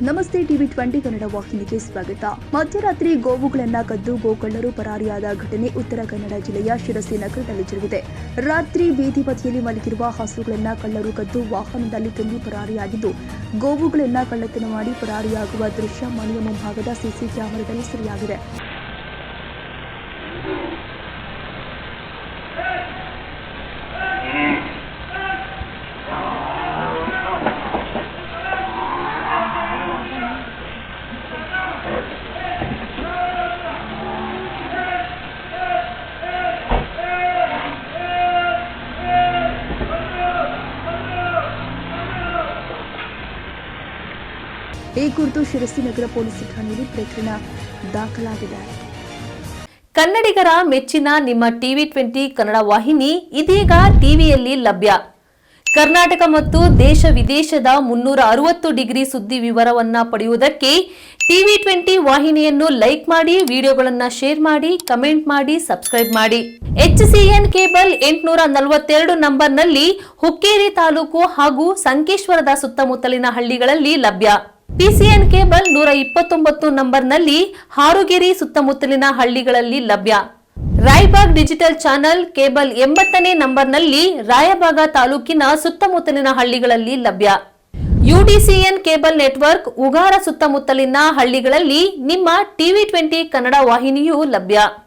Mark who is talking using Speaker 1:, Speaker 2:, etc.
Speaker 1: ನಮಸ್ತೆ ಟಿವಿ 20 ಕನ್ನಡ ವಾಹಿನಿಗೆ ಸ್ವಾಗತ. ಮಧ್ಯರಾತ್ರಿ ಗೋವುಗಳನ್ನ ಕದ್ದು ಗೋಕಳ್ಳರು ಪರಾರಿಯಾದ ಘಟನೆ ಉತ್ತರ ಕನ್ನಡ ಜಿಲ್ಲೆಯ ಶಿರಸಿ ನಗರದಲ್ಲಿ ಜರುಗಿದೆ. ರಾತ್ರಿ ಬೀದಿ ಬದಿಯಲ್ಲಿ ಮಲಗಿರುವ ಹಸುಗಳನ್ನ ಕಳ್ಳರು ಕದ್ದು ವಾಹನದಲ್ಲಿ ತುಂಬಿ ಪರಾರಿಯಾಗಿದ್ದು, ಗೋವುಗಳನ್ನ ಕಳ್ಳತನ ಮಾಡಿ ಪರಾರಿಯಾಗುವ ದೃಶ್ಯ ಮನೆಯ ಮುಂಭಾಗದ ಸಿಸಿ ಕ್ಯಾಮೆರಾದಲ್ಲಿ ಸೆರೆಯಾಗಿದೆ. ಈ ಕುರಿತು ಶಿರಸಿ ನಗರ ಪೊಲೀಸ್ ಠಾಣೆಯಲ್ಲಿ ಪ್ರಕರಣ ದಾಖಲಾಗಿದೆ.
Speaker 2: ಕನ್ನಡಿಗರ ಮೆಚ್ಚಿನ ನಿಮ್ಮ ಟಿವಿ 20 ಕನ್ನಡ ವಾಹಿನಿ ಇದೀಗ ಟಿವಿಯಲ್ಲಿ ಲಭ್ಯ. ಕರ್ನಾಟಕ ಮತ್ತು ದೇಶ ವಿದೇಶದ 360 ಡಿಗ್ರಿ ಸುದ್ದಿ ವಿವರವನ್ನ ಪಡೆಯುವುದಕ್ಕೆ ಟಿವಿ 20 ವಾಹಿನಿಯನ್ನು ಲೈಕ್ ಮಾಡಿ, ವಿಡಿಯೋಗಳನ್ನು ಶೇರ್ ಮಾಡಿ, ಕಮೆಂಟ್ ಮಾಡಿ, ಸಬ್ಸ್ಕ್ರೈಬ್ ಮಾಡಿ. HCN ಕೇಬಲ್ 842 ನಂಬರ್ನಲ್ಲಿ ಹುಕ್ಕೇರಿ ತಾಲೂಕು ಹಾಗೂ ಸಂಕೇಶ್ವರದ ಸುತ್ತಮುತ್ತಲಿನ ಹಳ್ಳಿಗಳಲ್ಲಿ ಲಭ್ಯ. PCN ಕೇಬಲ್ 129 ನಂಬರ್ನಲ್ಲಿ ಹಾರುಗೆರೆ ಸುತ್ತಮುತ್ತಲಿನ ಹಳ್ಳಿಗಳಲ್ಲಿ ಲಭ್ಯ. ರಾಯಬಾಗ್ ಡಿಜಿಟಲ್ ಚಾನೆಲ್ ಕೇಬಲ್ 80ನೇ ನಂಬರ್ನಲ್ಲಿ ರಾಯಬಾಗ ತಾಲೂಕಿನ ಸುತ್ತಮುತ್ತಲಿನ ಹಳ್ಳಿಗಳಲ್ಲಿ ಲಭ್ಯ. UDCN ಕೇಬಲ್ ನೆಟ್ವರ್ಕ್ ಉಗಾರ ಸುತ್ತಮುತ್ತಲಿನ ಹಳ್ಳಿಗಳಲ್ಲಿ ನಿಮ್ಮ ಟಿವಿ 20 ಕನ್ನಡ ವಾಹಿನಿಯೂ ಲಭ್ಯ.